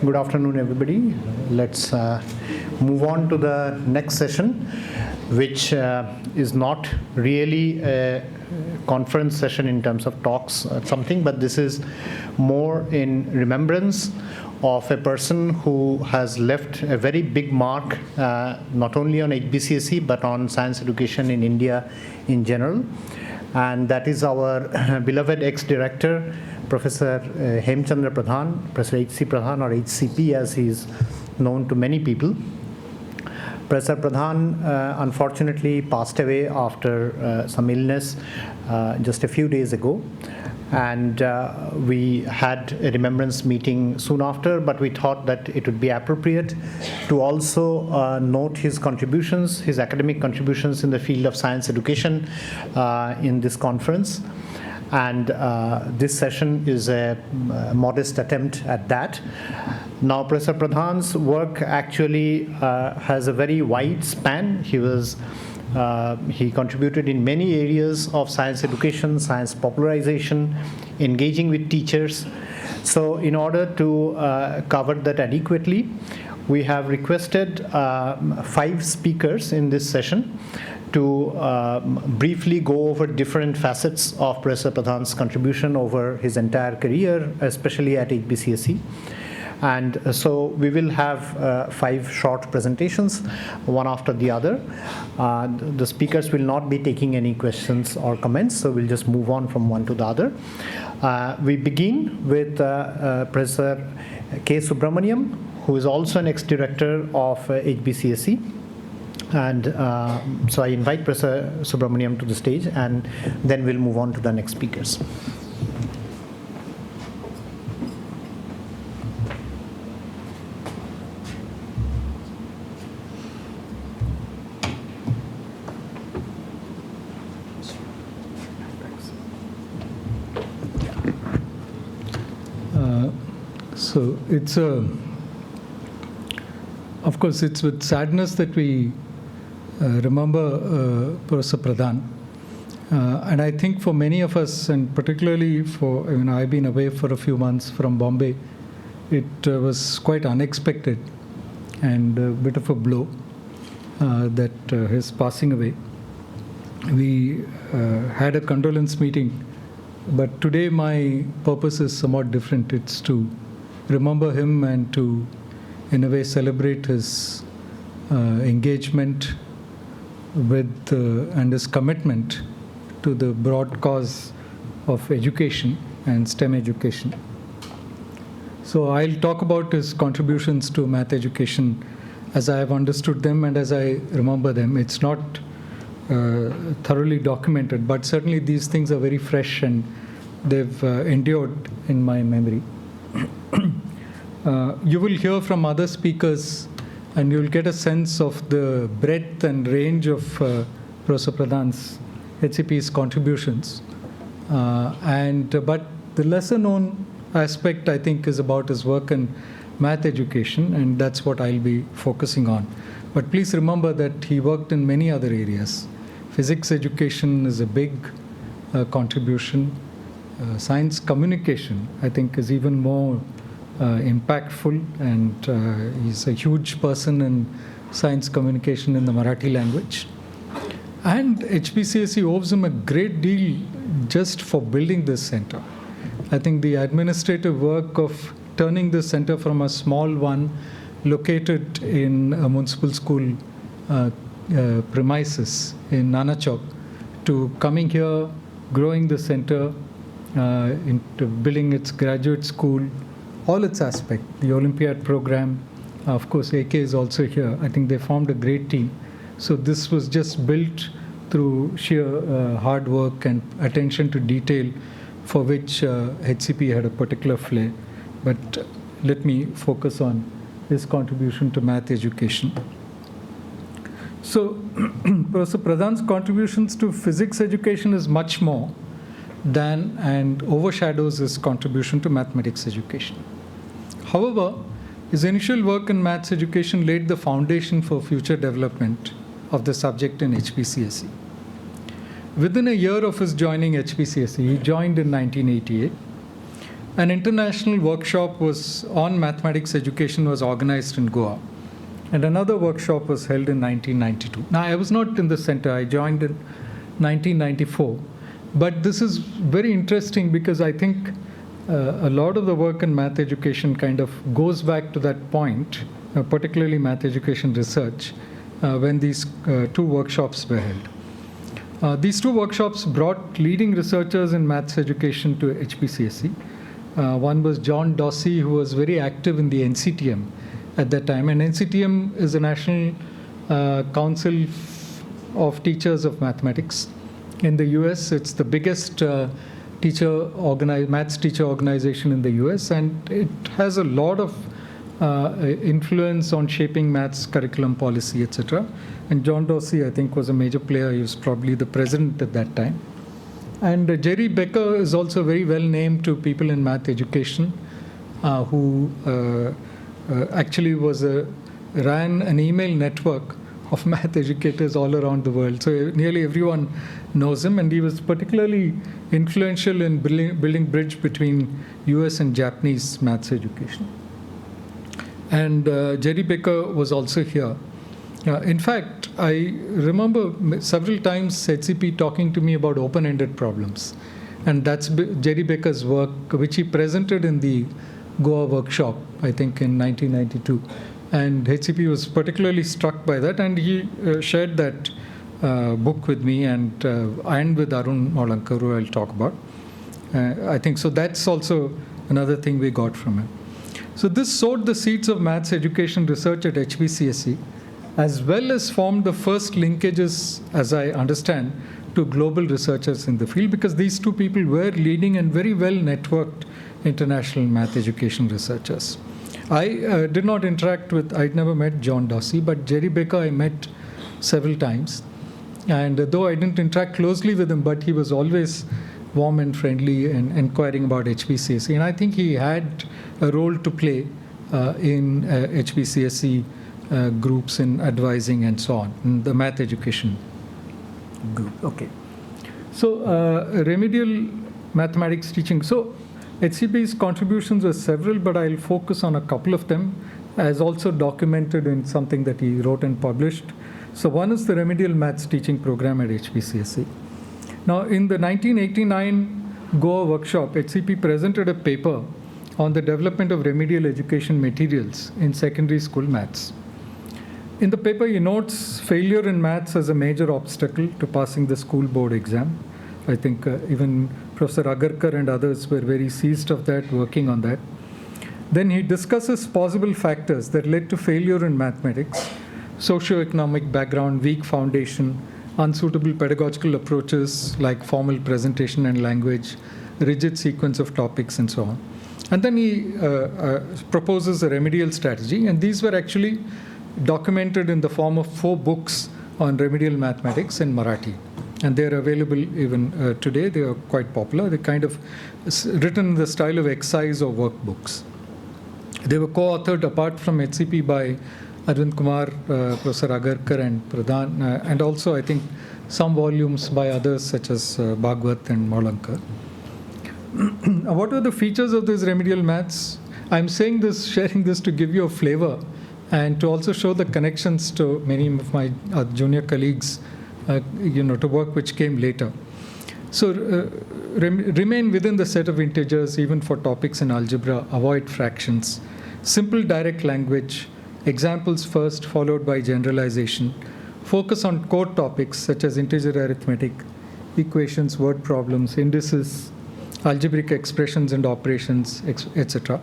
Good afternoon, everybody. Let's move on to the next session, which is not really a conference session in terms of talks or something, but this is more in remembrance of a person who has left a very big mark, not only on HBCSE, but on science education in India in general. And that is our beloved ex-director, Professor Hemchandra Pradhan, Professor H.C. Pradhan, or HCP as he is known to many people. Professor Pradhan unfortunately passed away after some illness just a few days ago. And we had a remembrance meeting soon after, but we thought that it would be appropriate to also note his contributions, his academic contributions in the field of science education in this conference. And this session is a modest attempt at that. Now, Professor Pradhan's work actually has a very wide span. He contributed in many areas of science education, science popularization, engaging with teachers. So in order to cover that adequately, we have requested 5 speakers in this session to briefly go over different facets of Professor Pradhan's contribution over his entire career, especially at HBCSE. And so we will have 5 short presentations, one after the other. The speakers will not be taking any questions or comments, so we'll just move on from one to the other. We begin with Professor K. Subramaniam, who is also an ex-director of HBCSE. And so I invite Professor Subramaniam to the stage, and then we'll move on to the next speakers. So it's of course, it's with sadness that we remember Professor Pradhan. And I think for many of us, and particularly for, I've been away for a few months from Bombay, it was quite unexpected and a bit of a blow that his passing away. We had a condolence meeting, but today my purpose is somewhat different. It's to remember him and to, in a way, celebrate his engagement with and his commitment to the broad cause of education and STEM education. So I'll talk about his contributions to math education as I have understood them and as I remember them. It's not thoroughly documented, but certainly these things are very fresh and they've endured in my memory. You will hear from other speakers and you'll get a sense of the breadth and range of Professor Pradhan's HCP's contributions. But the lesser known aspect, I think, is about his work in math education, and that's what I'll be focusing on. But please remember that he worked in many other areas. Physics education is a big contribution. Science communication, I think, is even more impactful, and he's a huge person in science communication in the Marathi language. And HBCSE owes him a great deal just for building this center. I think the administrative work of turning this center from a small one located in a municipal school premises in Nanachok to coming here, growing the center, into building its graduate school, all its aspects, the Olympiad program. Of course, AK is also here. I think they formed a great team. So this was just built through sheer hard work and attention to detail, for which HCP had a particular flair. But let me focus on his contribution to math education. So Professor Pradhan's contributions to physics education is much more than and overshadows his contribution to mathematics education. However, his initial work in maths education laid the foundation for future development of the subject in HBCSE. Within a year of his joining HBCSE, he joined in 1988, an international workshop was on mathematics education was organized in Goa. And another workshop was held in 1992. Now, I was not in the center. I joined in 1994. But this is very interesting because I think a lot of the work in math education kind of goes back to that point, particularly math education research, when these two workshops were held. These two workshops brought leading researchers in maths education to HBCSE. One was John Dossey, who was very active in the NCTM at that time. And NCTM is the National Council of Teachers of Mathematics. In the US, it's the biggest maths teacher organization in the US, and it has a lot of influence on shaping maths curriculum policy, etc. And John Dossey, I think, was a major player. He was probably the president at that time. And Jerry Becker is also very well named to people in math education, who actually ran an email network of math educators all around the world. So nearly everyone knows him, and he was particularly influential in building bridge between US and Japanese maths education. And Jerry Becker was also here. In fact, I remember several times HCP talking to me about open-ended problems. And that's Jerry Becker's work, which he presented in the Goa workshop, I think in 1992. And HCP was particularly struck by that, and he shared that book with me and with Arun Maulankar, who I'll talk about. I think so. That's also another thing we got from him. So this sowed the seeds of maths education research at HBCSE, as well as formed the first linkages, as I understand, to global researchers in the field, because these two people were leading and very well networked international math education researchers. I did not interact with, I'd never met John Dossey, but Jerry Becker I met several times. And though I didn't interact closely with him, but he was always warm and friendly and inquiring about HBCSE. And I think he had a role to play in HBCSE groups in advising and so on, in the math education group. Okay. So remedial mathematics teaching. So HCP's contributions were several, but I'll focus on a couple of them, as also documented in something that he wrote and published. So one is the remedial maths teaching program at HBCSE. Now, in the 1989 Goa workshop, HCP presented a paper on the development of remedial education materials in secondary school maths. In the paper, he notes failure in maths as a major obstacle to passing the school board exam. I think even Professor Agarkar and others were very seized of that, working on that. Then he discusses possible factors that led to failure in mathematics: socioeconomic background, weak foundation, unsuitable pedagogical approaches like formal presentation and language, rigid sequence of topics, and so on. And then he proposes a remedial strategy, and these were actually documented in the form of 4 books on remedial mathematics in Marathi. And they're available even today. They are quite popular. They're kind of written in the style of exercise or workbooks. They were co-authored apart from HCP by Arvind Kumar, Professor Agarkar and Pradhan, and also I think some volumes by others such as Bhagwat and Maulankar. What are the features of this remedial maths? I'm saying this, sharing this to give you a flavor and to also show the connections to many of my junior colleagues, to work which came later. So remain within the set of integers even for topics in algebra, avoid fractions, simple direct language, examples first followed by generalization, focus on core topics such as integer arithmetic, equations, word problems, indices, algebraic expressions and operations, etc.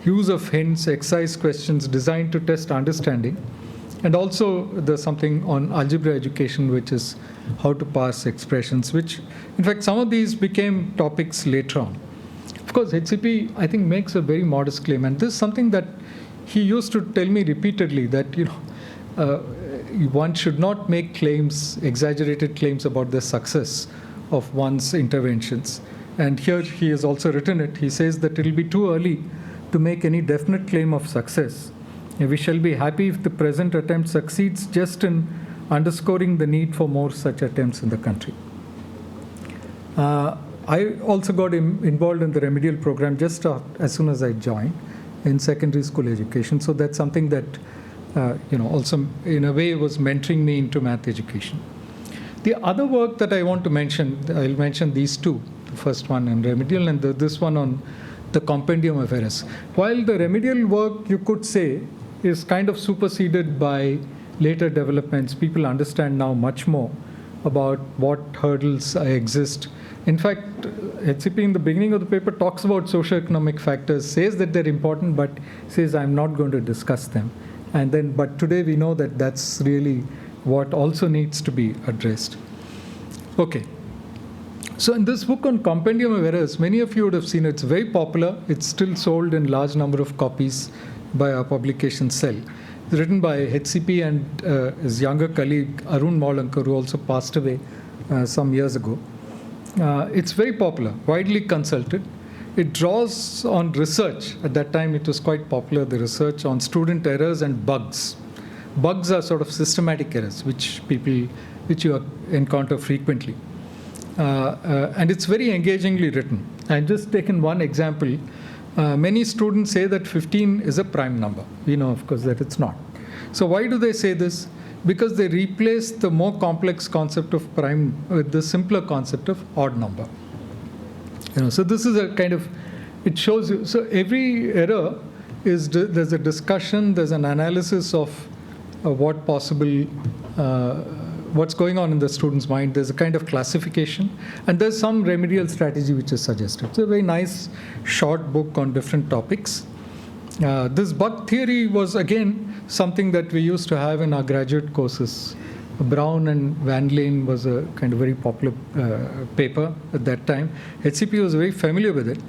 Use of hints, exercise questions designed to test understanding. And also there's something on algebra education, which is how to parse expressions, which in fact some of these became topics later on. Of course, HCP I think makes a very modest claim, and this is something that he used to tell me repeatedly, that one should not make claims, exaggerated claims about the success of one's interventions. And here he has also written it. He says that it will be too early to make any definite claim of success. We shall be happy if the present attempt succeeds just in underscoring the need for more such attempts in the country. I also got involved in the remedial program just as soon as I joined in secondary school education. So that's something that, also in a way was mentoring me into math education. The other work that I want to mention, I'll mention these two. The first one on remedial and this one on the compendium of errors. While the remedial work, you could say, is kind of superseded by later developments, people understand now much more about what hurdles exist. In fact, HCP in the beginning of the paper talks about socioeconomic factors, says that they're important, but says I'm not going to discuss them. But today we know that that's really what also needs to be addressed. Okay. So in this book on compendium of errors, many of you would have seen it. It's very popular. It's still sold in large number of copies by our publication cell. It's written by HCP and his younger colleague Arun Maulankar, who also passed away some years ago. It's very popular, widely consulted. It draws on research. At that time, it was quite popular, the research on student errors and bugs. Bugs are sort of systematic errors, which you encounter frequently. And it's very engagingly written. I've just taken one example. Many students say that 15 is a prime number. We know, of course, that it's not. So why do they say this? Because they replace the more complex concept of prime with the simpler concept of odd number. So this is a kind of, it shows you, so every error is, there's a discussion, there's an analysis of what possible, what's going on in the student's mind. There's a kind of classification, and there's some remedial strategy which is suggested. It's a very nice short book on different topics. This bug theory was again something that we used to have in our graduate courses. Brown and Van Lane was a kind of very popular paper at that time. HCP was very familiar with it.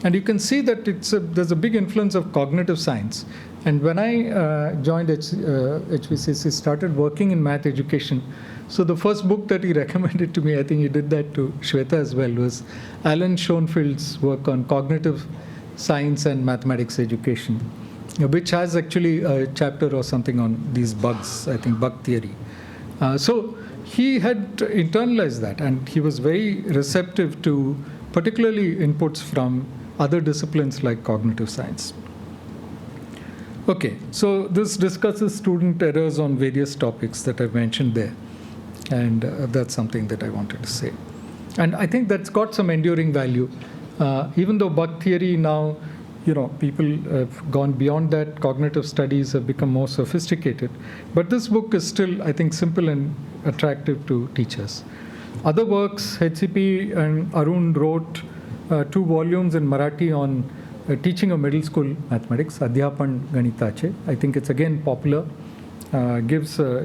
And you can see that there's a big influence of cognitive science. And when I joined HBCSE, started working in math education, so the first book that he recommended to me, I think he did that to Shweta as well, was Alan Schoenfeld's work on cognitive science and mathematics education, which has actually a chapter or something on these bugs, I think bug theory. So he had internalized that, and he was very receptive to particularly inputs from other disciplines like cognitive science. Okay, so this discusses student errors on various topics that I've mentioned there. And that's something that I wanted to say. And I think that's got some enduring value. Even though bug theory now, people have gone beyond that, cognitive studies have become more sophisticated. But this book is still, I think, simple and attractive to teachers. Other works, HCP and Arun wrote 2 volumes in Marathi on teaching of middle school mathematics, Adhyapan Ganitache. I think it's again popular,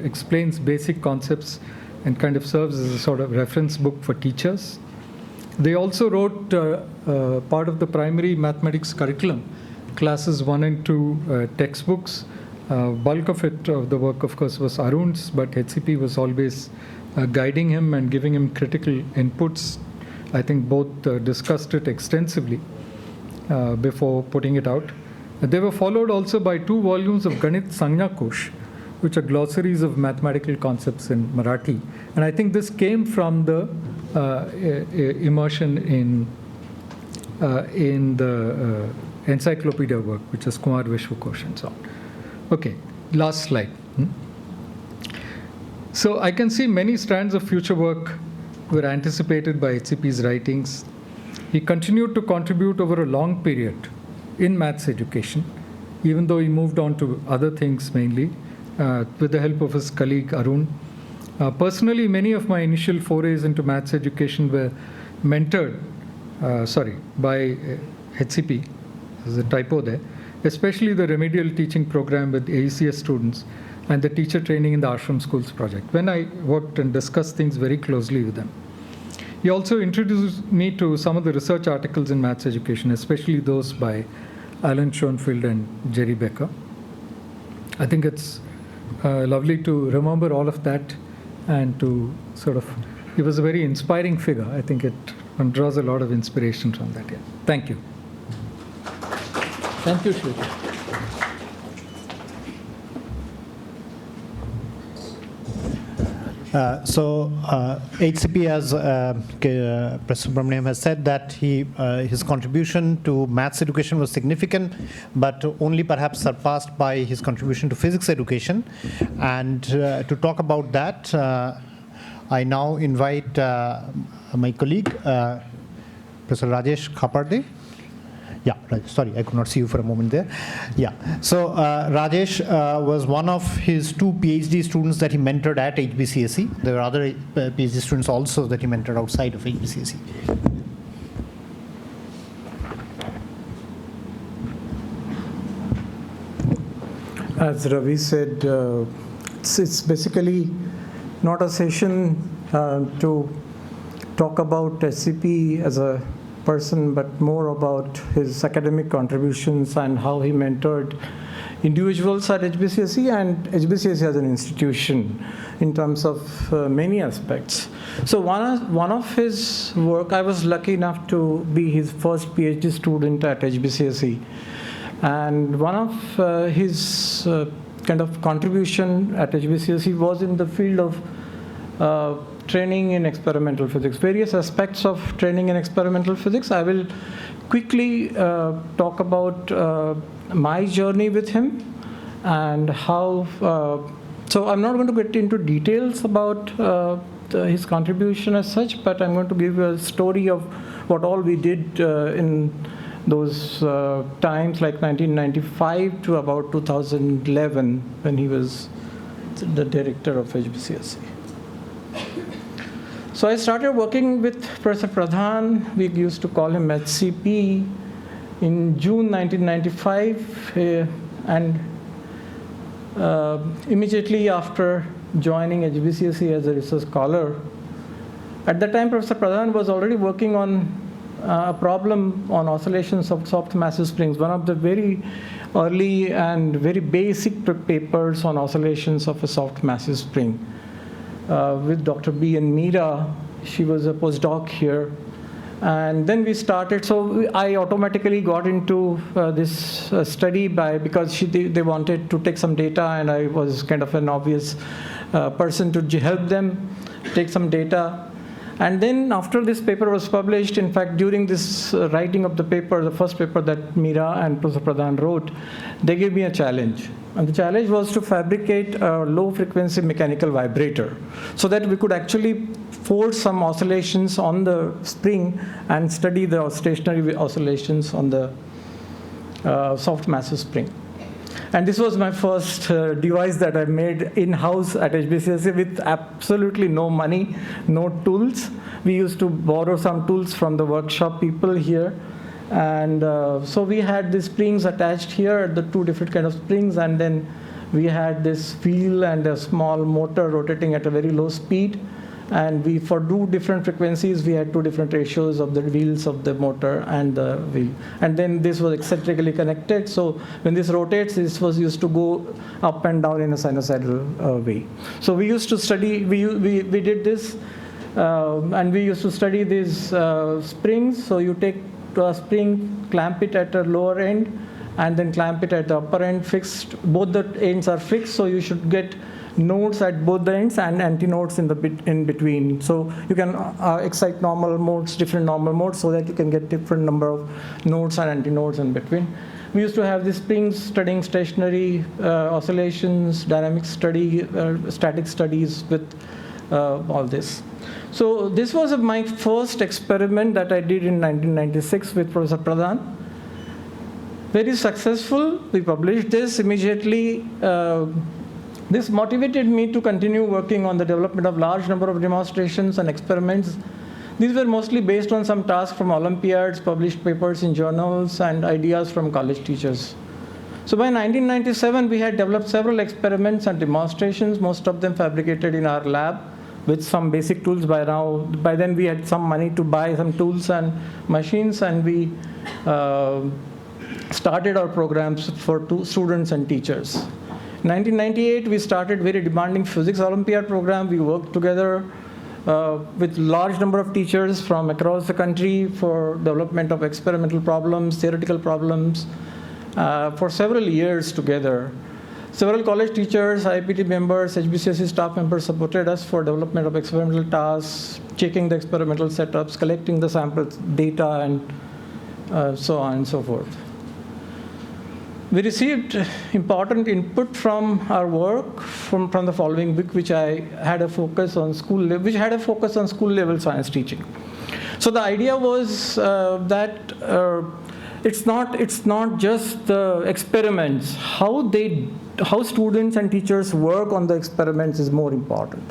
explains basic concepts and kind of serves as a sort of reference book for teachers. They also wrote part of the primary mathematics curriculum, classes 1 and 2 textbooks. Bulk of it, of the work, of course, was Arun's, but HCP was always guiding him and giving him critical inputs. I think both discussed it extensively before putting it out. They were followed also by 2 volumes of Ganit Sangya Kosh, which are glossaries of mathematical concepts in Marathi. And I think this came from the immersion in the encyclopedia work, which is Kumar Vishwakosh and so on. Okay, last slide. So I can see many strands of future work were anticipated by HCP's writings. He continued to contribute over a long period in maths education, even though he moved on to other things mainly, with the help of his colleague Arun. Personally, many of my initial forays into maths education were mentored by HCP. There's a typo there. Especially the remedial teaching program with AECS students and the teacher training in the Ashram Schools project, when I worked and discussed things very closely with them. He also introduced me to some of the research articles in maths education, especially those by Alan Schoenfeld and Jerry Becker. I think it's lovely to remember all of that and to he was a very inspiring figure. I think one draws a lot of inspiration from that. Yeah. Thank you. Thank you, Shweta. HCP, as Professor Subramaniam has said, that his contribution to maths education was significant, but only perhaps surpassed by his contribution to physics education. And to talk about that, I now invite my colleague, Professor Rajesh Khaparde. Yeah, right. Sorry, I could not see you for a moment there. Yeah, so Rajesh was one of his 2 PhD students that he mentored at HBCSE. There were other PhD students also that he mentored outside of HBCSE. As Ravi said, it's basically not a session to talk about SCP as a person, but more about his academic contributions and how he mentored individuals at HBCSE and HBCSE as an institution in terms of many aspects. So one of his work, I was lucky enough to be his first PhD student at HBCSE. And one of his kind of contribution at HBCSE was in the field of training in experimental physics, various aspects of training in experimental physics. I will quickly talk about my journey with him and how, so I'm not going to get into details about his contribution as such, but I'm going to give you a story of what all we did in those times, like 1995 to about 2011, when he was the director of HBCSE. So I started working with Professor Pradhan, we used to call him HCP, in June 1995, and immediately after joining HBCSE as a research scholar. At that time, Professor Pradhan was already working on a problem on oscillations of soft massive springs, one of the very early and very basic papers on oscillations of a soft massive spring. With Dr. B and Meera. She was a postdoc here. And then we started, so I automatically got into this study because they wanted to take some data, and I was kind of an obvious person to help them take some data. And then after this paper was published, in fact, during this writing of the paper, the first paper that Meera and Professor Pradhan wrote, they gave me a challenge. And the challenge was to fabricate a low-frequency mechanical vibrator so that we could actually force some oscillations on the spring and study the stationary oscillations on the soft massive spring. And this was my first device that I made in-house at HBCSE with absolutely no money, no tools. We used to borrow some tools from the workshop people here. And so we had these springs attached here, the 2 different kind of springs, and then we had this wheel and a small motor rotating at a very low speed. And for 2 different frequencies, we had 2 different ratios of the wheels of the motor and the wheel. And then this was eccentrically connected. So when this rotates, this was used to go up and down in a sinusoidal way. So we used to study, we did this, and we used to study these springs. So you take a spring, clamp it at a lower end, and then clamp it at the upper end fixed. Both the ends are fixed, so you should get nodes at both the ends and antinodes in between. So you can excite normal modes, different normal modes, so that you can get different number of nodes and antinodes in between. We used to have these springs studying stationary oscillations, dynamic study, static studies with all this. So this was my first experiment that I did in 1996 with Professor Pradhan. Very successful. We published this immediately. This motivated me to continue working on the development of large number of demonstrations and experiments. These were mostly based on some tasks from Olympiads, published papers in journals, and ideas from college teachers. So by 1997, we had developed several experiments and demonstrations, most of them fabricated in our lab with some basic tools. By then we had some money to buy some tools and machines, and we started our programs for students and teachers. In 1998, we started very demanding physics Olympiad program. We worked together with large number of teachers from across the country for development of experimental problems, theoretical problems, for several years together. Several college teachers, IPT members, HBCSE staff members supported us for development of experimental tasks, checking the experimental setups, collecting the sample data, and so on and so forth. We received important input from our work from the following book, which had a focus on school level science teaching. So the idea was that it's not just the experiments. How students and teachers work on the experiments is more important.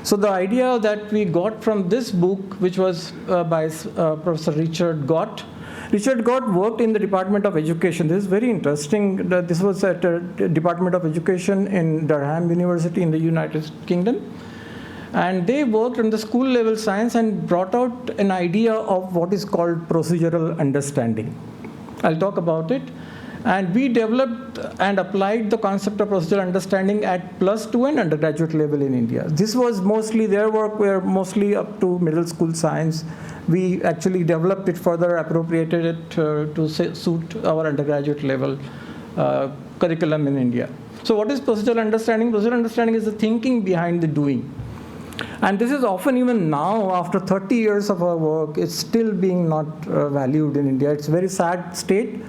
So the idea that we got from this book, which was by Professor Richard Gott. Richard Gott worked in the Department of Education. This is very interesting. This was at the Department of Education in Durham University in the United Kingdom. And they worked on the school level science and brought out an idea of what is called procedural understanding. I'll talk about it. And we developed and applied the concept of procedural understanding at +2 and undergraduate level in India. This was mostly, their work were mostly up to middle school science. We actually developed it further, appropriated it to suit our undergraduate level curriculum in India. So what is procedural understanding? Procedural understanding is the thinking behind the doing. And this is often, even now, after 30 years of our work, it's still being not valued in India. It's a very sad state.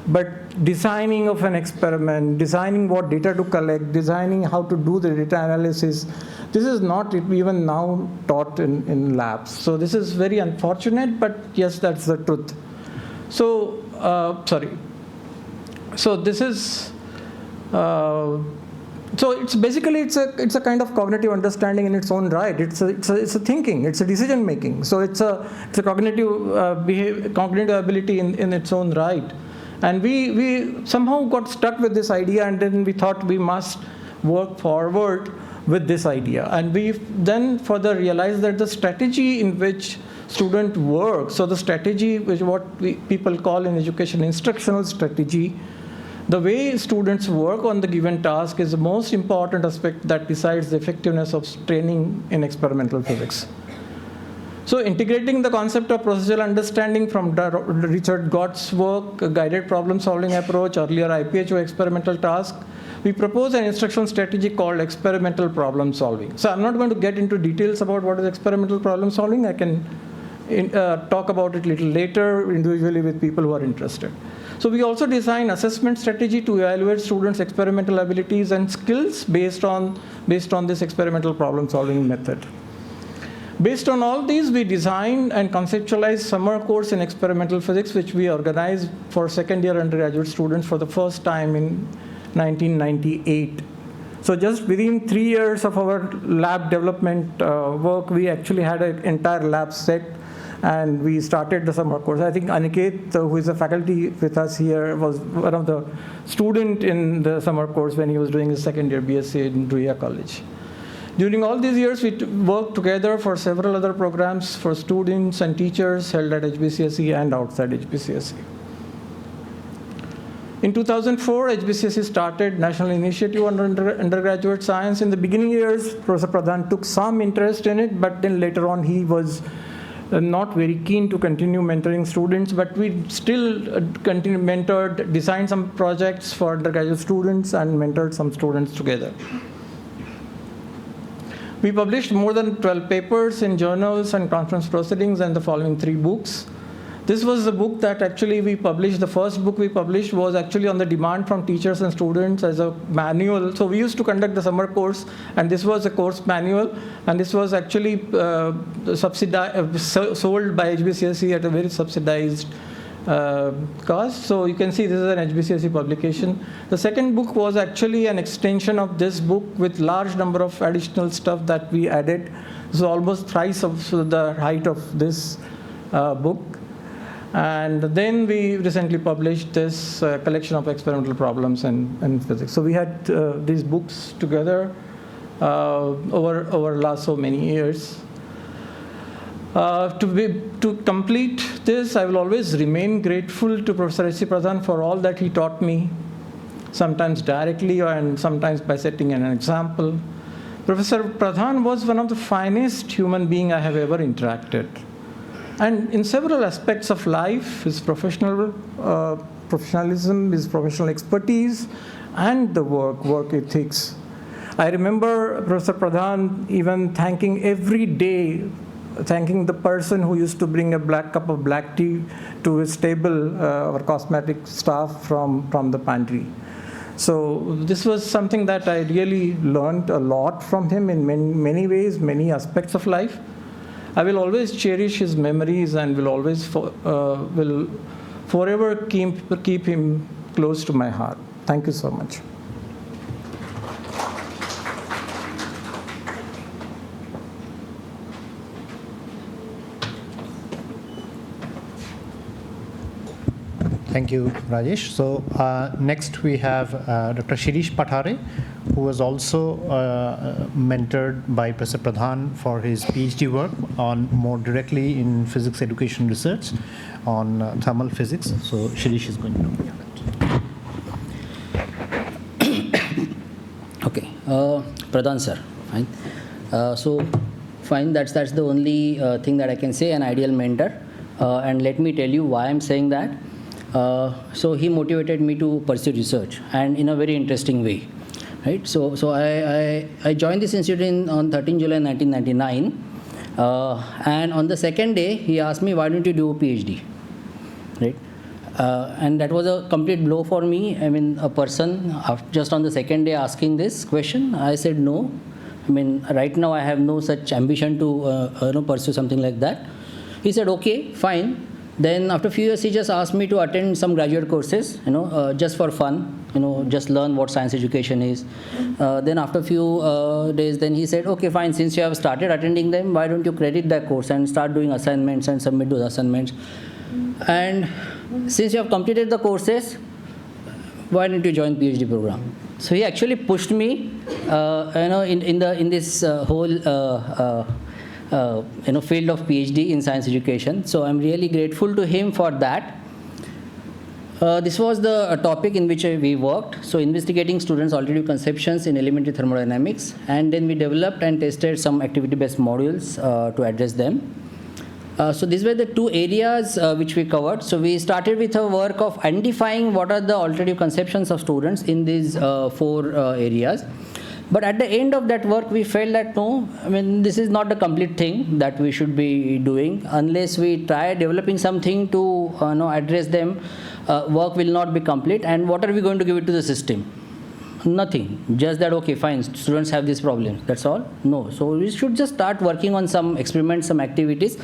But designing of an experiment, designing what data to collect, designing how to do the data analysis, this is not even now taught in labs. So this is very unfortunate, but yes, that's the truth. So, So this is, so it's basically, it's a kind of cognitive understanding in its own right. It's a thinking, it's a decision making. So it's a cognitive ability in its own right. And we somehow got stuck with this idea, and then we thought we must work forward with this idea. And we then further realized that the strategy in which student work, so the strategy which what people call in education instructional strategy, the way students work on the given task is the most important aspect that decides the effectiveness of training in experimental physics. So integrating the concept of procedural understanding from Richard Gott's work, a guided problem-solving approach, earlier IPHO experimental task, we propose an instructional strategy called experimental problem solving. So I'm not going to get into details about what is experimental problem solving. I can talk about it a little later individually with people who are interested. So we also design assessment strategy to evaluate students' experimental abilities and skills based on this experimental problem solving method. Based on all these, we designed and conceptualized summer course in experimental physics, which we organized for second-year undergraduate students for the first time in 1998. So just within 3 years of our lab development work, we actually had an entire lab set, and we started the summer course. I think Aniket, who is a faculty with us here, was one of the students in the summer course when he was doing his second-year BSc in Druya College. During all these years, we worked together for several other programs for students and teachers held at HBCSE and outside HBCSE. In 2004, HBCSE started National Initiative on Undergraduate Science. In the beginning years, Professor Pradhan took some interest in it, but then later on he was not very keen to continue mentoring students, but we still mentored, designed some projects for undergraduate students and mentored some students together. We published more than 12 papers in journals and conference proceedings and the following 3 books. This was the book that actually we published. The first book we published was actually on the demand from teachers and students as a manual. So we used to conduct the summer course, and this was a course manual, and this was actually sold by HBCSE at a very subsidized cost. So you can see this is an HBCSE publication. The second book was actually an extension of this book with large number of additional stuff that we added. So almost thrice of the height of this book. And then we recently published this collection of experimental problems and physics. So we had these books together over last so many years. To complete this, I will always remain grateful to Professor H.C. Pradhan for all that he taught me, sometimes directly and sometimes by setting an example. Professor Pradhan was one of the finest human beings I have ever interacted. And in several aspects of life, his professionalism, his professional expertise, and the work ethics. I remember Professor Pradhan even thanking every day, thanking the person who used to bring a cup of black tea to his table, our cosmetic staff from the pantry. So this was something that I really learned a lot from him in many ways, many aspects of life. I will always cherish his memories and will always will forever keep him close to my heart. Thank you so much. Thank you, Rajesh. So next we have Dr. Shirish Pathare, who was also mentored by Professor Pradhan for his PhD work on more directly in physics education research on thermal physics. So Shirish is going to talk about that. Okay, Pradhan sir, fine. So fine, that's the only thing that I can say, an ideal mentor. And let me tell you why I'm saying that. So he motivated me to pursue research, and in a very interesting way, right? So I joined this institute on 13 July 1999, and on the second day he asked me, why don't you do a PhD, right? And that was a complete blow for me. I mean, a person just on the second day asking this question, I said no. I mean, right now I have no such ambition to pursue something like that. He said, okay, fine. Then after a few years, he just asked me to attend some graduate courses, just for fun, just learn what science education is. Then after a few days, then he said, okay, fine, since you have started attending them, why don't you credit that course and start doing assignments and submit those assignments? And since you have completed the courses, why don't you join PhD program? So he actually pushed me, in this whole field of PhD in science education. So I'm really grateful to him for that. This was the topic in which we worked. So investigating students' alternative conceptions in elementary thermodynamics, and then we developed and tested some activity-based modules to address them. So these were the two areas which we covered. So we started with a work of identifying what are the alternative conceptions of students in these four areas. But at the end of that work, we felt that no, I mean, this is not a complete thing that we should be doing. Unless we try developing something to address them, work will not be complete. And what are we going to give it to the system? Nothing. Just that, okay, fine, students have this problem. That's all? No. So we should just start working on some experiments, some activities.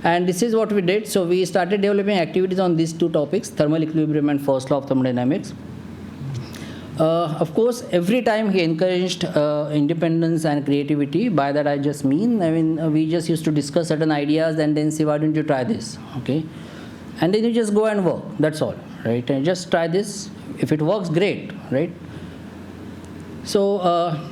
And this is what we did. So we started developing activities on these two topics, thermal equilibrium and first law of thermodynamics. Of course, every time he encouraged independence and creativity. By that I just mean, we just used to discuss certain ideas and then say, why don't you try this, okay? And then you just go and work, that's all, right? And just try this. If it works, great, right? So,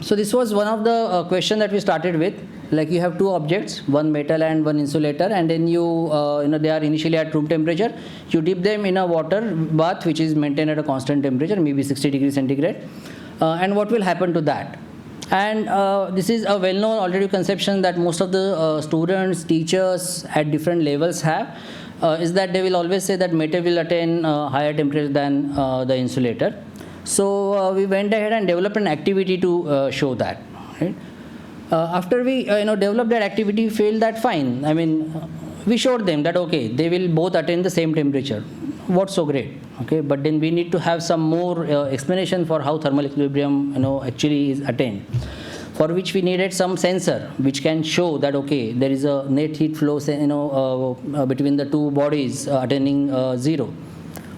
so this was one of the question that we started with. Like you have two objects, one metal and one insulator, and then they are initially at room temperature. You dip them in a water bath which is maintained at a constant temperature, maybe 60 degrees centigrade. And what will happen to that? And this is a well-known alternative conception that most of the students, teachers at different levels have, is that they will always say that metal will attain higher temperature than the insulator. So we went ahead and developed an activity to show that, right? After we developed that activity, we felt that fine. I mean, we showed them that okay, they will both attain the same temperature. What's so great? Okay, but then we need to have some more explanation for how thermal equilibrium actually is attained. For which we needed some sensor which can show that okay, there is a net heat flow between the two bodies attaining zero.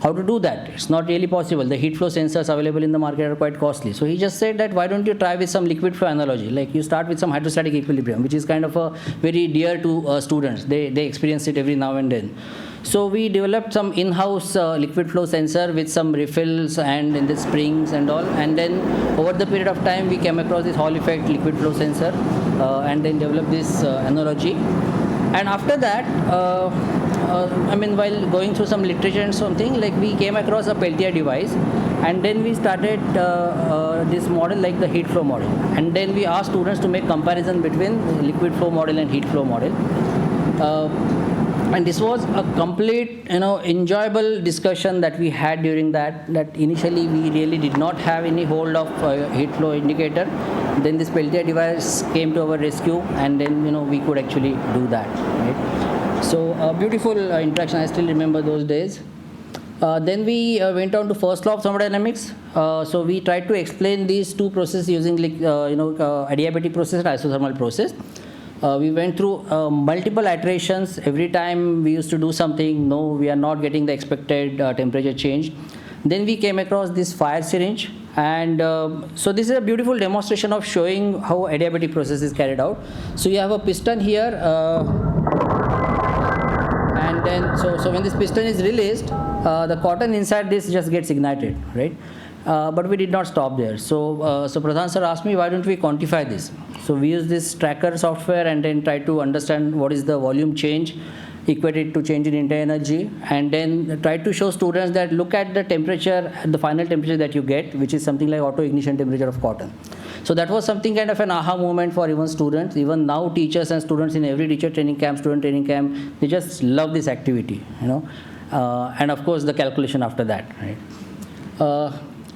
How to do that? It's not really possible. The heat flow sensors available in the market are quite costly. So he just said that why don't you try with some liquid flow analogy? Like you start with some hydrostatic equilibrium, which is kind of a very dear to students. They experience it every now and then. So we developed some in-house liquid flow sensor with some refills and in the springs and all. And then over the period of time, we came across this Hall effect liquid flow sensor and then developed this analogy. And after that, while going through some literature and something, like we came across a Peltier device, and then we started this model like the heat flow model. And then we asked students to make comparison between liquid flow model and heat flow model. And this was a complete, enjoyable discussion that we had during that initially we really did not have any hold of heat flow indicator. Then this Peltier device came to our rescue, and then, we could actually do that, right? So a beautiful interaction. I still remember those days. Then we went on to first law of thermodynamics. So we tried to explain these two processes using adiabatic process and isothermal process. We went through multiple iterations. Every time we used to do something, no, we are not getting the expected temperature change. Then we came across this fire syringe, and so this is a beautiful demonstration of showing how adiabatic process is carried out. So you have a piston here, and then so when this piston is released, the cotton inside this just gets ignited, right? But we did not stop there. So Pradhan sir asked me, why don't we quantify this? So we use this tracker software and then try to understand what is the volume change, equate it to change in internal energy, and then try to show students that look at the temperature, the final temperature that you get, which is something like auto ignition temperature of cotton. So that was something kind of an aha moment for even students. Even now teachers and students in every teacher training camp, student training camp, they just love this activity, and of course the calculation after that, right?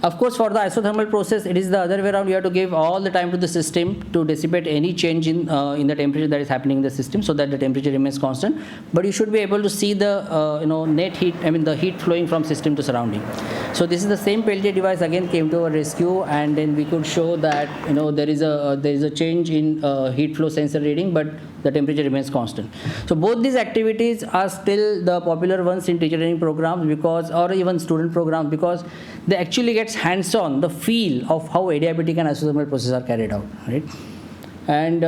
Of course, for the isothermal process, it is the other way around. You have to give all the time to the system to dissipate any change in the temperature that is happening in the system, so that the temperature remains constant. But you should be able to see the net heat, the heat flowing from system to surrounding. So this is the same Peltier device again came to our rescue, and then we could show that there is a change in heat flow sensor reading, but the temperature remains constant. So both these activities are still the popular ones in teacher training programs or even student programs, because they actually gets hands-on the feel of how adiabatic and isothermal processes are carried out, right? And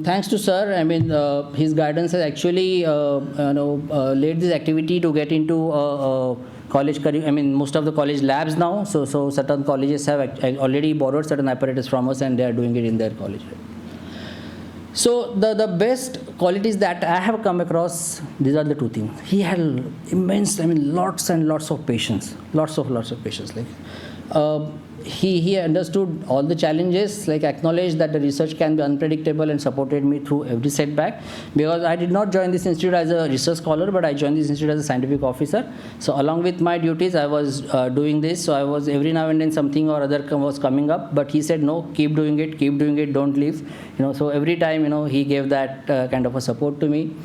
thanks to sir, his guidance has actually led this activity to get into college curriculum. Most of the college labs now. So certain colleges have already borrowed certain apparatus from us, and they are doing it in their college. Right? So the best qualities that I have come across, these are the two things. He had immense, lots and lots of patience, lots of patience. He understood all the challenges, acknowledged that the research can be unpredictable, and supported me through every setback, because I did not join this institute as a research scholar, but I joined this institute as a scientific officer. So along with my duties, I was doing this. So I was every now and then something or other was coming up, but he said, no, keep doing it, don't leave. So every time, he gave that kind of a support to me.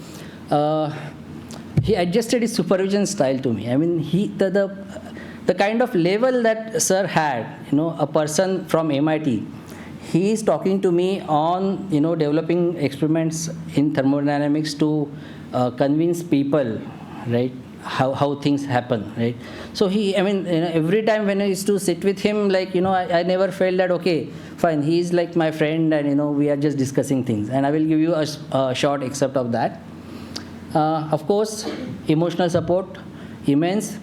He adjusted his supervision style to me. The kind of level that sir had, a person from MIT, he is talking to me on, developing experiments in thermodynamics to convince people, right, how things happen, right? So he, every time when I used to sit with him, I never felt that, okay, fine, he is like my friend, and, we are just discussing things. And I will give you a short excerpt of that. Of course, emotional support, immense.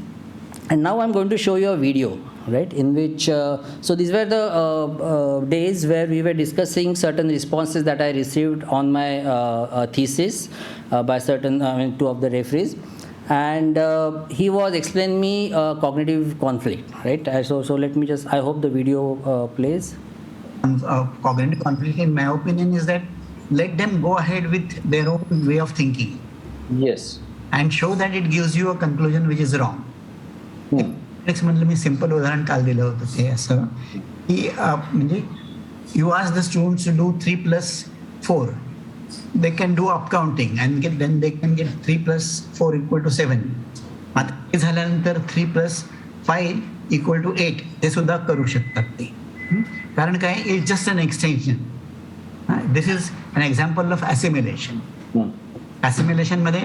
And now I'm going to show you a video, right, in which, so these were the days where we were discussing certain responses that I received on my thesis by certain, two of the referees. And he was explaining me cognitive conflict, right? So let me just, I hope the video plays. Cognitive conflict, in my opinion, is that let them go ahead with their own way of thinking. Yes. And show that it gives you a conclusion which is wrong. म्हणजे मी simple उदाहरण काल दिलं होतं ते असं की म्हणजे you ask the students to do 3 + 4 they can do up counting and then they can get 3 + 4 = 7. आता हे झाल्यानंतर 3 + 5 = 8 हे सुद्धा करू शकतात ते, कारण काय, it's just an extension. This is an example of assimilation. ॲसिम्युलेशनमध्ये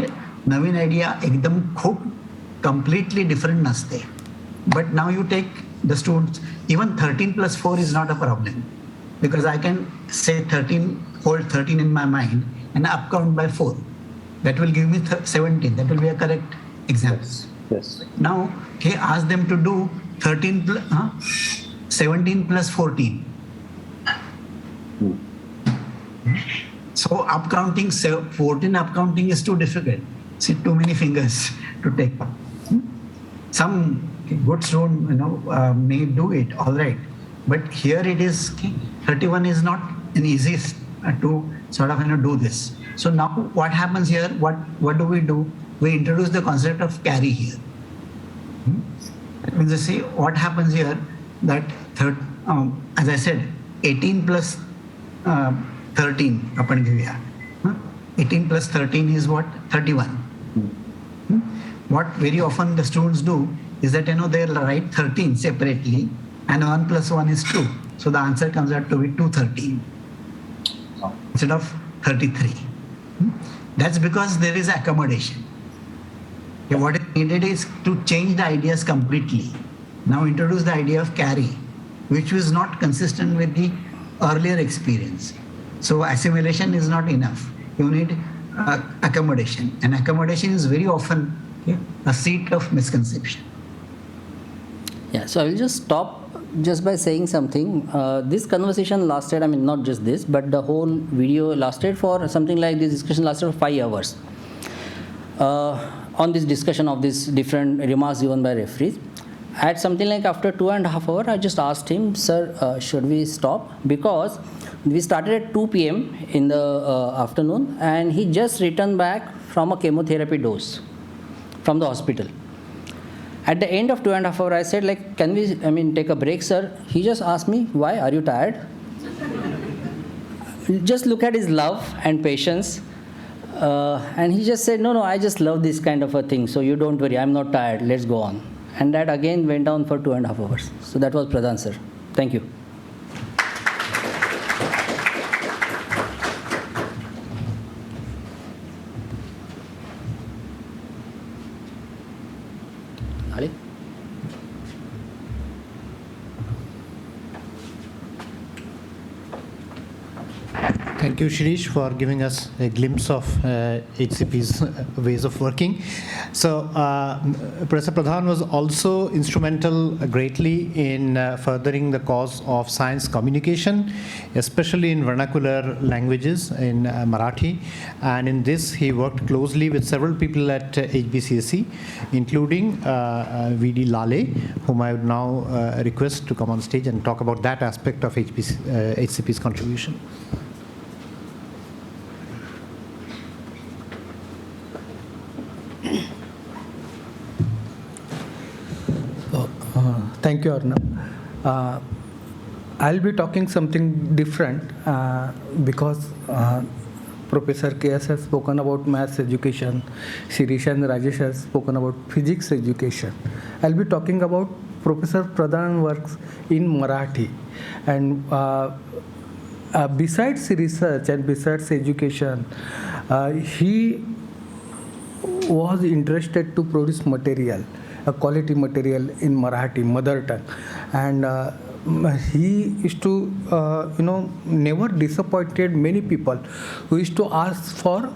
नवीन आयडिया एकदम खूप completely different naste, but now you take the students, even 13 + 4 is not a problem, because I can say 13, hold 13 in my mind and up count by 4. That will give me 17. That will be a correct example. Yes. Now he asked them to do 17 + 14. So up counting 14 up counting is too difficult. See, too many fingers to take up. Some good student, may do it, all right. But here it is, 31 is not an easy to sort of, do this. So now what happens here? What do? We introduce the concept of carry here. That means, see what happens here, that as I said, 18 plus 13 upon Givya. 18 plus 13 is what? 31. What very often the students do is that, they'll write 13 separately, and 1 plus 1 is 2. So the answer comes out to be 213 instead of 33. That's because there is accommodation. Okay, what is needed is to change the ideas completely. Now introduce the idea of carry, which was not consistent with the earlier experience. So assimilation is not enough. You need accommodation, and accommodation is very often a seat of misconception. Yeah, so I will just stop just by saying something. This conversation lasted, I mean, not just this, but the whole video lasted for something like this discussion lasted for 5 hours. On this discussion of these different remarks given by referees. At something like after 2.5 hours, I just asked him, sir, should we stop? Because we started at 2 p.m. in the afternoon, and he just returned back from a chemotherapy dose from the hospital. At the end of 2.5 hours, I said, like, can we, take a break, sir? He just asked me, why? Are you tired? Just look at his love and patience. And he just said, no, I just love this kind of a thing. So you don't worry, I'm not tired. Let's go on. And that again went on for 2.5 hours. So that was Pradhan, sir. Thank you. Ali? Thank you, Shirish, for giving us a glimpse of HCP's ways of working. So, Professor Pradhan was also instrumental greatly in furthering the cause of science communication, especially in vernacular languages in Marathi. And in this, he worked closely with several people at HBCSE, including V.D. Lale, whom I would now request to come on stage and talk about that aspect of HCP's contribution. Thank you, Arnab. I'll be talking something different because Professor KS has spoken about maths education, Shirish and Rajesh has spoken about physics education. I'll be talking about Professor Pradhan works in Marathi. And besides research and besides education, he was interested to produce material, a quality material in Marathi, mother tongue. And he used to, never disappointed many people who used to ask for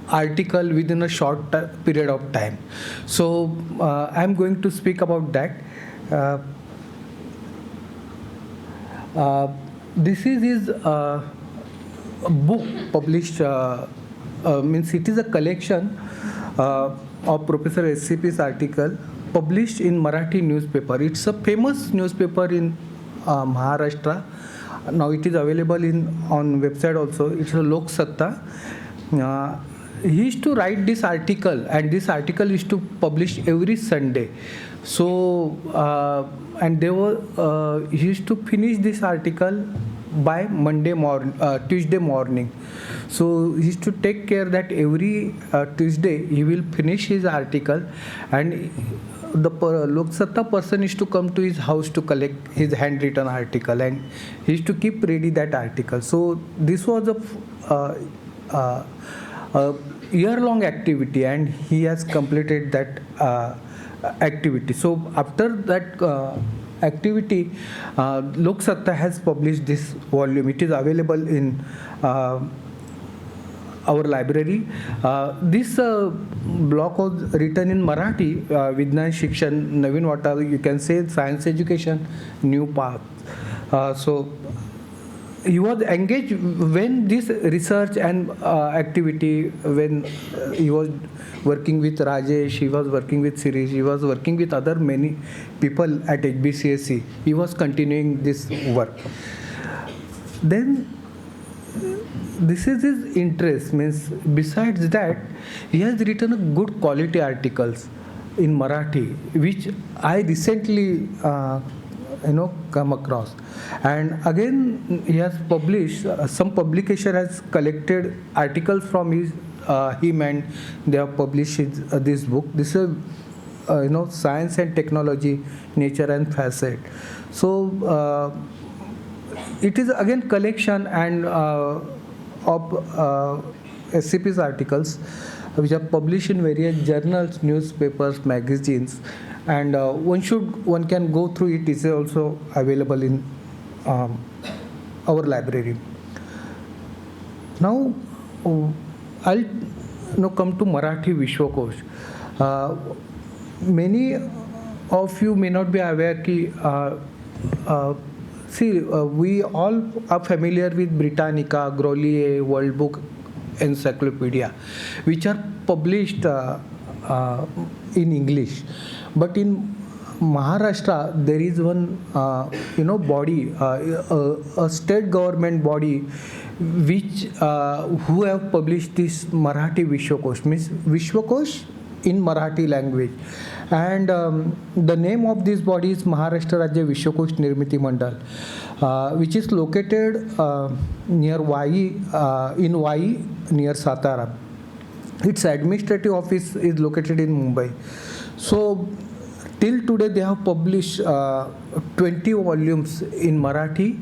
article within a short period of time. So I'm going to speak about that. This is his book published, means it is a collection of Professor SCP's article published in Marathi newspaper. It's a famous newspaper in Maharashtra. Now it is available on website also. It's a Lok Satta. He used to write this article, and this article used to publish every Sunday. So and he used to finish this article by Tuesday morning. So he used to take care that every Tuesday he will finish his article, and the Lok Satta person is to come to his house to collect his handwritten article, and he used to keep ready that article. So this was a year-long activity, and he has completed that activity. So after that activity, Lok Satta has published this volume. It is available in our library. This block was written in Marathi, Vignan Shikshan, Navin Vata, you can say science education, new path. So he was engaged when this research and activity, when he was working with Rajesh, he was working with Shirish, he was working with other many people at HBCSE. He was continuing this work. Then this is his interest. Means besides that, he has written a good quality articles in Marathi, which I recently come across. And again, he has published, some publication has collected articles from him, and they have published this book. This is science and technology, nature and facet. So it is again collection and of SCP's articles, which are published in various journals, newspapers, magazines, and one can go through it. It is also available in our library. Now I'll come to Marathi Vishwakosh. Many of you may not be aware that we all are familiar with Britannica, Grolier, World Book, Encyclopedia, which are published in English. But in Maharashtra, there is one body, a state government body, which who have published this Marathi Vishwakosh, means Vishwakosh in Marathi language. And the name of this body is Maharashtra Rajya Vishwakosh Nirmiti Mandal, which is located near in Vai, near Satara. Its administrative office is located in Mumbai. So till today they have published 20 volumes in Marathi.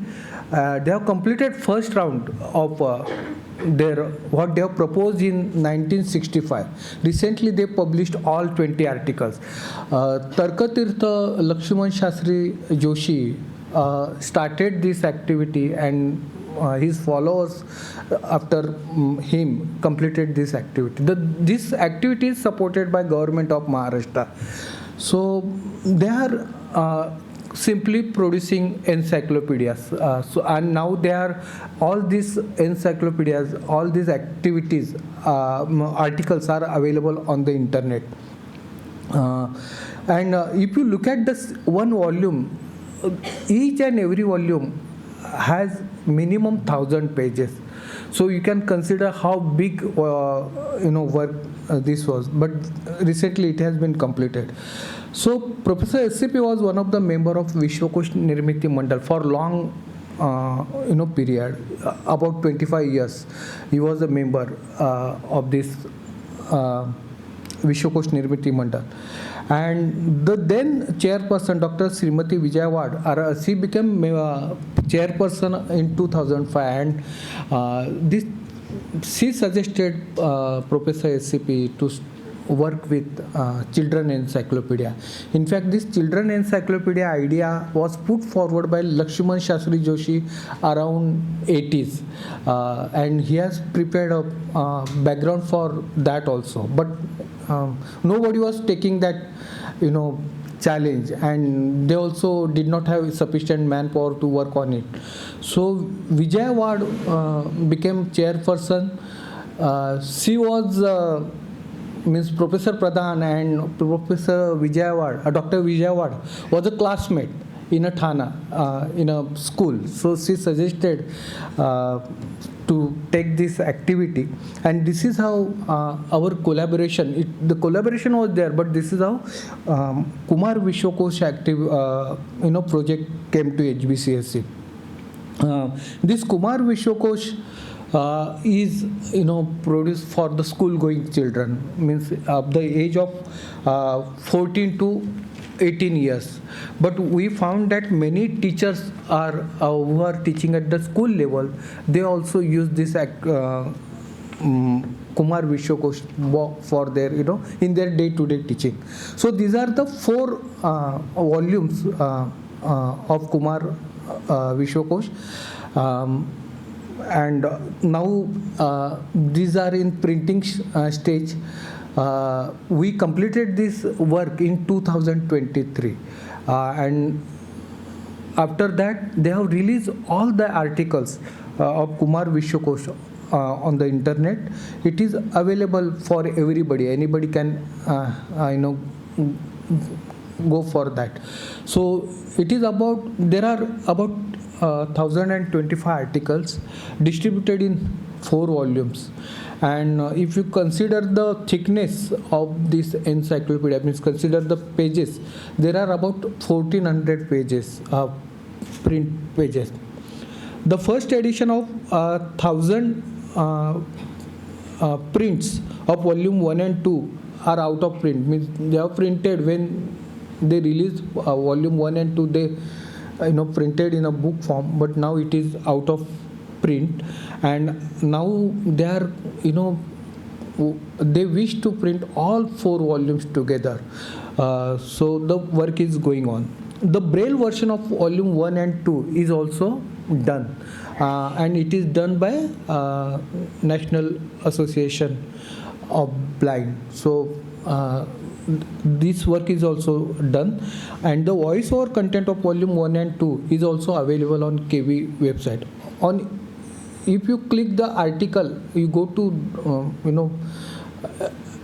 They have completed first round of what they have proposed in 1965. Recently they published all 20 articles. Tarkatirtha Lakshman Shastri Joshi started this activity, and his followers after him completed this activity. This activity is supported by government of Maharashtra. So they are simply producing encyclopedias. And now they are all these encyclopedias, all these activities, articles are available on the internet. And if you look at this one volume, each and every volume has minimum 1,000 pages. So you can consider how big work this was. But recently it has been completed. So Professor SCP was one of the member of Vishwakosh Nirmiti Mandal for long period, about 25 years. He was a member of this Vishwakosh Nirmiti Mandal. And the then chairperson, Dr. Srimati Vijayawad, she became chairperson in 2005, and she suggested Professor SCP to work with children encyclopedia. In fact, this children encyclopedia idea was put forward by Lakshman Shastri Joshi around 80s, and he has prepared a background for that also. But nobody was taking that challenge, and they also did not have sufficient manpower to work on it. So Vijayawad became chairperson. She was means Professor Pradhan and Professor Vijayawad, Dr. Vijayawad was a classmate in a Thana, in a school. So she suggested to take this activity, and this is how our collaboration, the collaboration was there, but this is how Kumar Vishwakosh project came to HBCSE. This Kumar Vishwakosh is produced for the school going children, means of the age of 14 to 18 years. But we found that many teachers are who are teaching at the school level, they also use this Kumar Vishwakosh for their in their day-to-day teaching. So these are the 4 volumes of Kumar Vishwakosh. And now these are in printing stage. We completed this work in 2023, and after that they have released all the articles of Kumar Vishwakosh on the internet. It is available for everybody. Anybody can go for that. So it is there are about 1025 articles distributed in 4 volumes. And if you consider the thickness of this encyclopedia, means consider the pages, there are about 1400 pages, print pages. The first edition of 1000 prints of volume 1 and 2 are out of print, means they are printed when they released volume 1 and 2, they printed in a book form, but now it is out of print, and now they are they wish to print all 4 volumes together. So the work is going on. The Braille version of volume 1 and 2 is also done, and it is done by National Association of Blind. So this work is also done, and the voiceover content of volume 1 and 2 is also available on KB website. If you click the article, you go to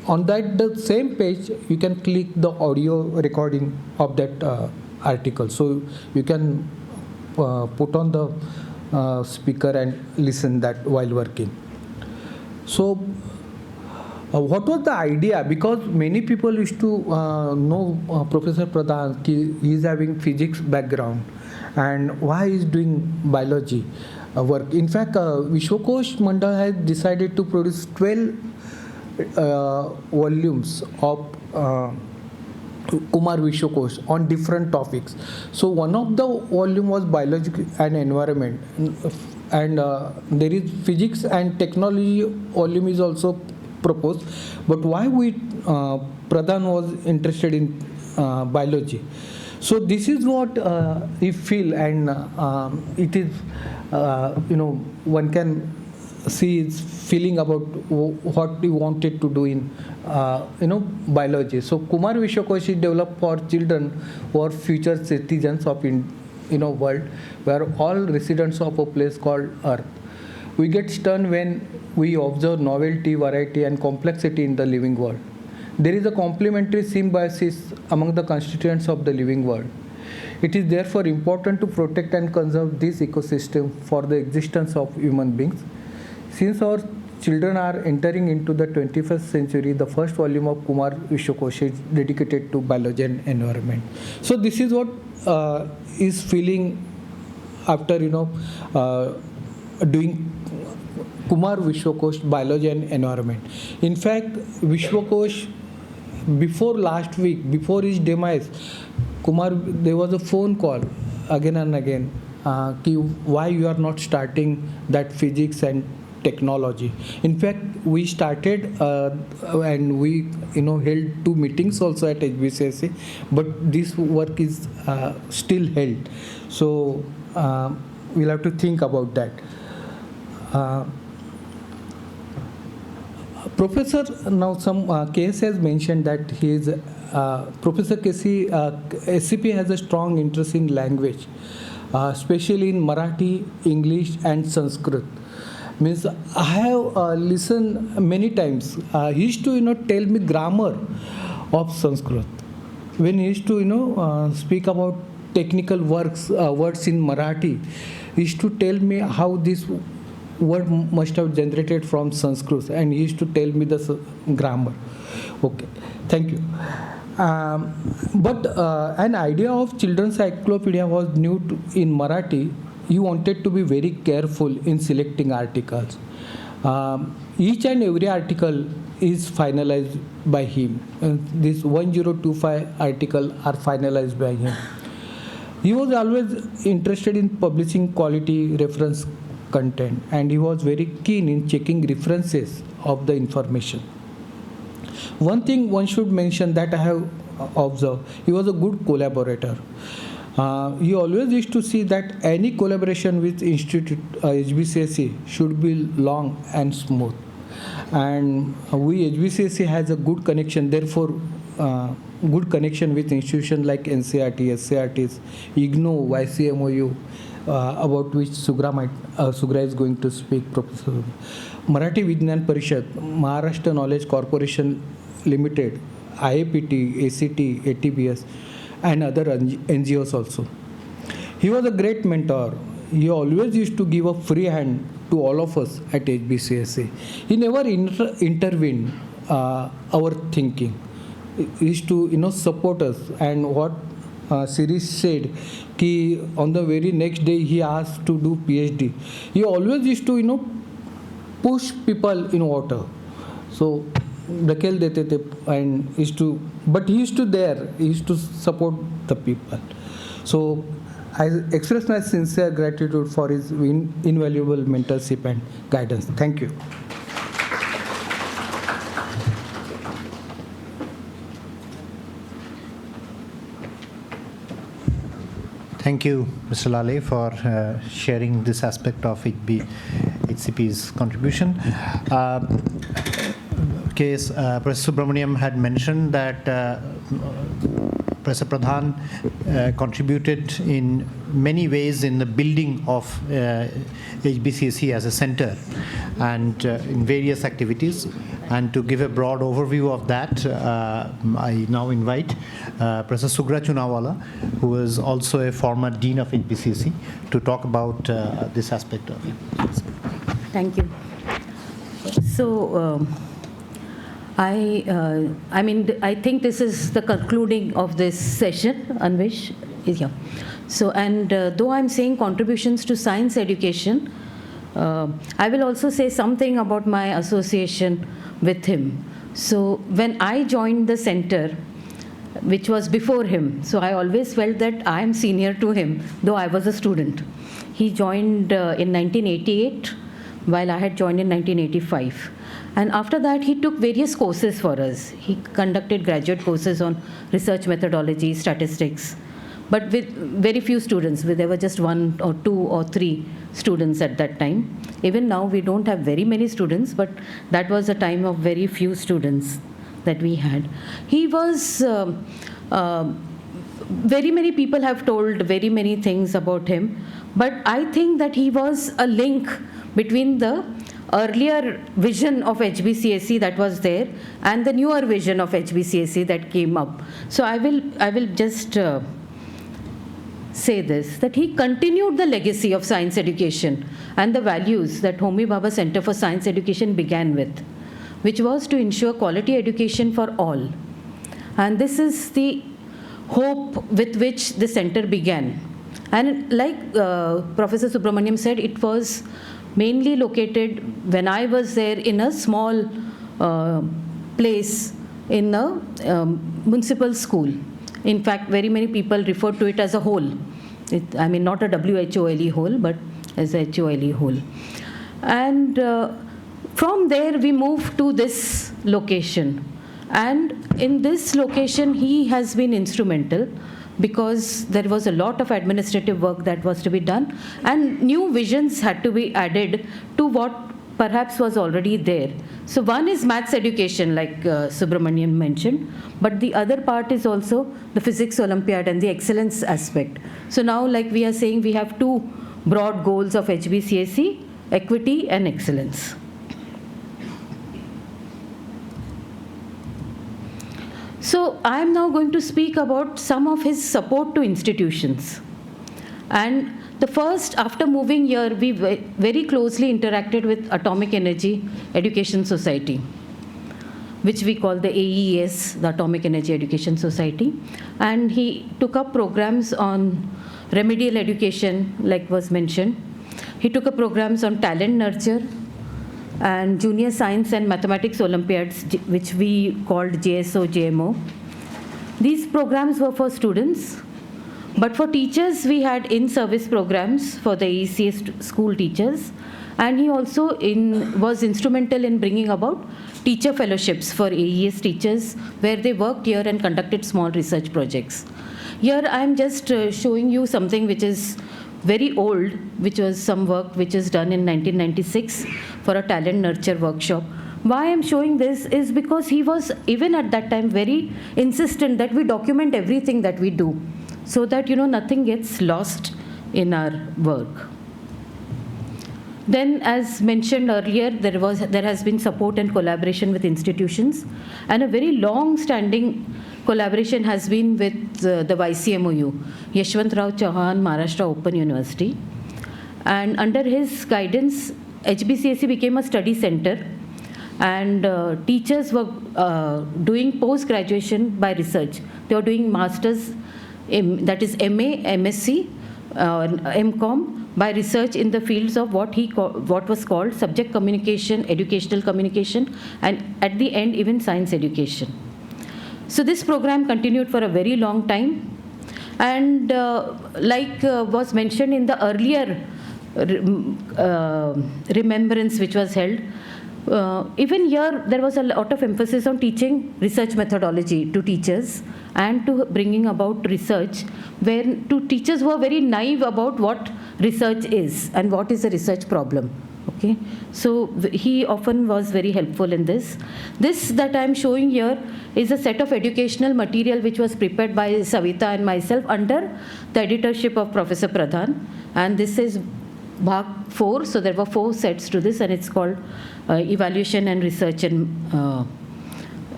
on that the same page, you can click the audio recording of that article, so you can put on the speaker and listen that while working. So what was the idea? Because many people used to know Professor Pradhan, he is having physics background, and why he is doing biology work. In fact, Vishwakosh Mandal has decided to produce 12 volumes of Kumar Vishwakosh on different topics. So one of the volume was biology and environment, and there is physics and technology volume is also proposed. But why Pradhan was interested in biology? So this is what he feel, and it is one can see his feeling about what he wanted to do in biology. So Kumar Vishwakosh is developed for children who are future citizens of world, where all residents of a place called Earth. We get stunned when we observe novelty, variety, and complexity in the living world. There is a complementary symbiosis among the constituents of the living world. It is therefore important to protect and conserve this ecosystem for the existence of human beings. Since our children are entering into the 21st century, the first volume of Kumar Vishwakosh is dedicated to biology and environment. So this is what is feeling after doing Kumar Vishwakosh biology and environment. In fact, Vishwakosh, before last week, before his demise, there was a phone call again and again, why you are not starting that physics and technology. In fact, we started and we held 2 meetings also at HBCSE, but this work is still held. So we'll have to think about that. Professor, now some case has mentioned that he is Professor Casey, SCP has a strong interest in language, especially in Marathi, English, and Sanskrit. Means I have listened many times. He used to tell me grammar of Sanskrit. When he used to speak about technical words in Marathi, he used to tell me how this word must have generated from Sanskrit, and he used to tell me the grammar. Okay, thank you. But an idea of children's encyclopedia was new in Marathi. He wanted to be very careful in selecting articles. Each and every article is finalized by him. This 1025 article are finalized by him. He was always interested in publishing quality reference content, and he was very keen in checking references of the information. One thing one should mention that I have observed, he was a good collaborator. He always used to see that any collaboration with institute HBCSE should be long and smooth, and we HBCSE has a good connection, therefore good connection with institutions like NCRT, SCRTs, IGNO, YCMOU, about which Sugra is going to speak, Professor. Marathi Vignan Parishad, Maharashtra Knowledge Corporation Limited, IAPT, ACT, ATBS, and other NGOs also. He was a great mentor. he always used to give a free hand to all of us at HBCSE. He never intervened our thinking. He used to support us. And what Sirish said, कि on the very next day he asked to do PhD. He always used to push people in water. So ढकेल देते थे and but he used to support the people. So I express my sincere gratitude for his invaluable mentorship and guidance. Thank you. Thank you, Mr. Lale, for sharing this aspect of HCP's contribution. Professor Subramaniam had mentioned that Professor Pradhan contributed in many ways in the building of HBCSE as a center and in various activities. And to give a broad overview of that, I now invite Professor Sugra Chunawala, who is also a former Dean of HBCSE, to talk about this aspect of it. Thank you. So, I think this is the concluding of this session, Anvish is here. So, and though I'm saying contributions to science education, I will also say something about my association with him. So, when I joined the center, which was before him, so I always felt that I am senior to him, though I was a student. He joined in 1988, while I had joined in 1985. And after that, he took various courses for us. He conducted graduate courses on research methodology, statistics, but with very few students. There were just 1 or 2 or 3 students at that time. Even now, we don't have very many students, but that was a time of very few students that we had. He was, very many people have told very many things about him, but I think that he was a link between the earlier vision of HBCSE that was there and the newer vision of HBCSE that came up. So I will just say this, that he continued the legacy of science education and the values that Homi Bhabha Center for Science Education began with, which was to ensure quality education for all. And this is the hope with which the center began. And like Professor Subramaniam said, it was mainly located, when I was there, in a small place in a municipal school. In fact, very many people refer to it as a hole. Not a WHOLE hole, but as a HOLE hole. And from there, we moved to this location. And in this location, he has been instrumental, because there was a lot of administrative work that was to be done, and new visions had to be added to what perhaps was already there. So one is maths education, like Subramanian mentioned, but the other part is also the physics Olympiad and the excellence aspect. So now, like we are saying, we have 2 broad goals of HBCSE, equity and excellence. So I am now going to speak about some of his support to institutions. And the first, after moving here, we very closely interacted with Atomic Energy Education Society, which we call the AES, the Atomic Energy Education Society. And he took up programs on remedial education, like was mentioned. He took up programs on talent nurture and junior science and mathematics Olympiads, which we called JSO, JMO. These programs were for students, but for teachers, we had in-service programs for the AECS school teachers. And he also was instrumental in bringing about teacher fellowships for AES teachers, where they worked here and conducted small research projects. Here I am just showing you something which is very old, which was some work which is done in 1996 for a talent nurture workshop. Why I'm showing this is because he was, even at that time, very insistent that we document everything that we do, so that nothing gets lost in our work. Then, as mentioned earlier, there has been support and collaboration with institutions, and a very long-standing collaboration has been with the YCMOU, Yashwantrao Chauhan Maharashtra Open University. And under his guidance, HBCSE became a study center, and teachers were doing post-graduation by research. They were doing masters, that is MA, MSc, MCom, by research in the fields of what was called subject communication, educational communication, and at the end even science education. So this program continued for a very long time, and like was mentioned in the earlier remembrance which was held, even here there was a lot of emphasis on teaching research methodology to teachers and to bringing about research, where to teachers who are very naive about what research is and what is a research problem. Okay, so he often was very helpful in this. This that I am showing here is a set of educational material which was prepared by Savita and myself under the editorship of Professor Pradhan, and this is Bhag 4, so there were 4 sets to this, and it's called Evaluation and Research, and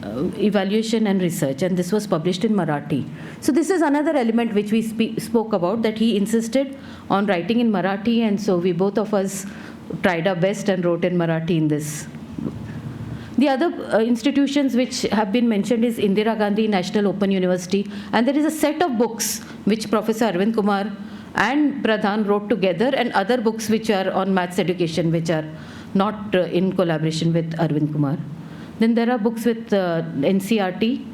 and this was published in Marathi. So this is another element which we spoke about, that he insisted on writing in Marathi, and so we both of us tried our best and wrote in Marathi in this. The other institutions which have been mentioned is Indira Gandhi National Open University, and there is a set of books which Professor Arvind Kumar and Pradhan wrote together, and other books which are on maths education which are not in collaboration with Arvind Kumar. Then there are books with NCRT,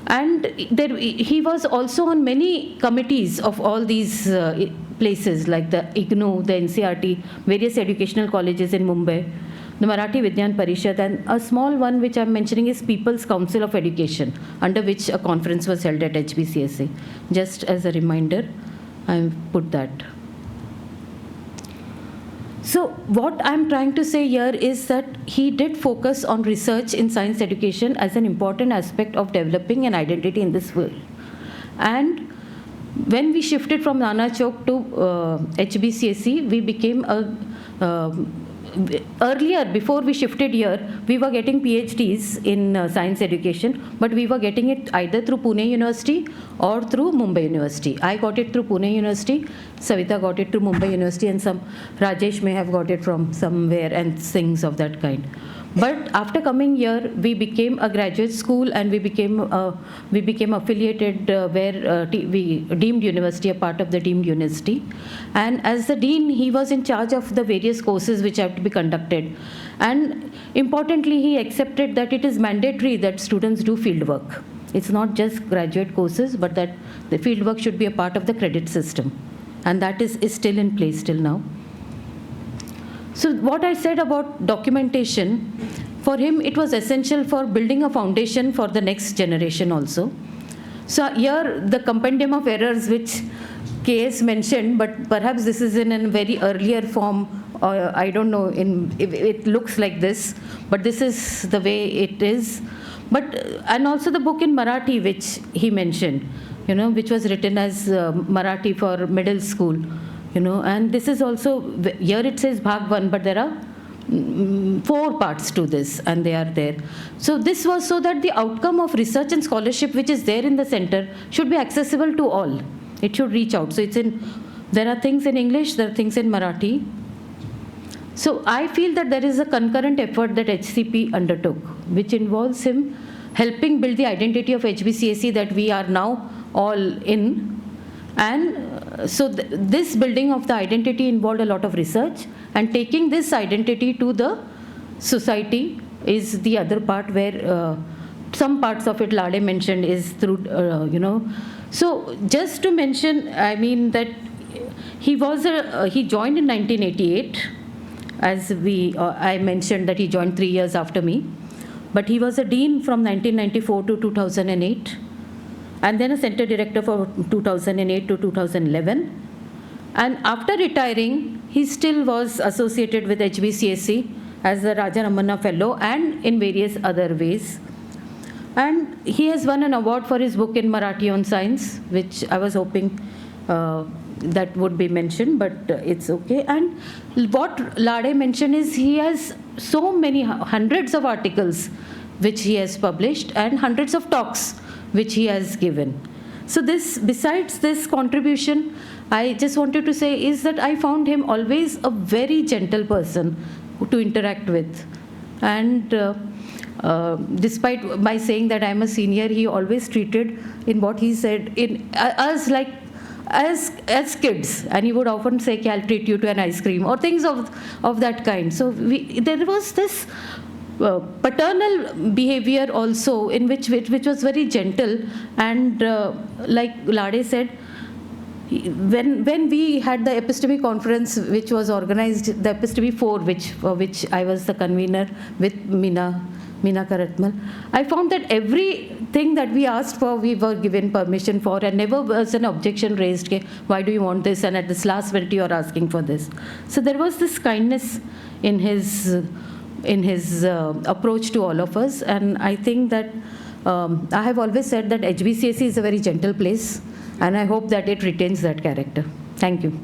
and he was also on many committees of all these places like the IGNOU, the NCRT, various educational colleges in Mumbai, the Marathi Vidyan Parishad, and a small one which I'm mentioning is People's Council of Education, under which a conference was held at HBCSE. Just as a reminder, I put that. So what I'm trying to say here is that he did focus on research in science education as an important aspect of developing an identity in this field. And when we shifted from Nana Chowk to HBCSE, we became earlier, before we shifted here, we were getting PhDs in science education, but we were getting it either through Pune University or through Mumbai University. I got it through Pune University, Savita got it through Mumbai University, and Rajesh may have got it from somewhere, and things of that kind. But after coming here, we became a graduate school, and we became affiliated we deemed university, a part of the deemed university. And as the dean, he was in charge of the various courses which have to be conducted. And importantly, he accepted that it is mandatory that students do field work. It's not just graduate courses, but that the field work should be a part of the credit system. And that is still in place till now. So what I said about documentation, for him it was essential for building a foundation for the next generation also. So here the compendium of errors which KS mentioned, but perhaps this is in a very earlier form, or I don't know, it looks like this, but this is the way it is. And also the book in Marathi which he mentioned, which was written as Marathi for middle school. And this is also, here it says Bhag 1, but there are 4 parts to this, and they are there. So this was so that the outcome of research and scholarship which is there in the center should be accessible to all. It should reach out. So there are things in English, there are things in Marathi. So I feel that there is a concurrent effort that HCP undertook, which involves him helping build the identity of HBCSE that we are now all in. And so this building of the identity involved a lot of research, and taking this identity to the society is the other part, where some parts of it Lade mentioned is through, So just to mention, I mean that he joined in 1988, as I mentioned that he joined 3 years after me, but he was a dean from 1994 to 2008. And then a center director for 2008 to 2011. And after retiring, he still was associated with HBCSE as a Raja Ramanna Fellow and in various other ways. And he has won an award for his book in Marathi on science, which I was hoping that would be mentioned, but it's okay. And what Lade mentioned is he has so many, hundreds of articles which he has published and hundreds of talks which he has given. So besides this contribution, I just wanted to say is that I found him always a very gentle person to interact with. And despite my saying that I'm a senior, he always treated in what he said in us like as kids, and he would often say, I'll treat you to an ice cream or things of that kind. So there was this paternal behavior also in which was very gentle, and like Lade said, when we had the episteme conference which was organized, the episteme 4 which I was the convener with Meena Karatmal, I found that everything that we asked for, we were given permission for, and never was an objection raised, why do you want this, and at this last minute you are asking for this. So there was this kindness in his approach to all of us, and I think that I have always said that HBCSE is a very gentle place, and I hope that it retains that character. Thank you.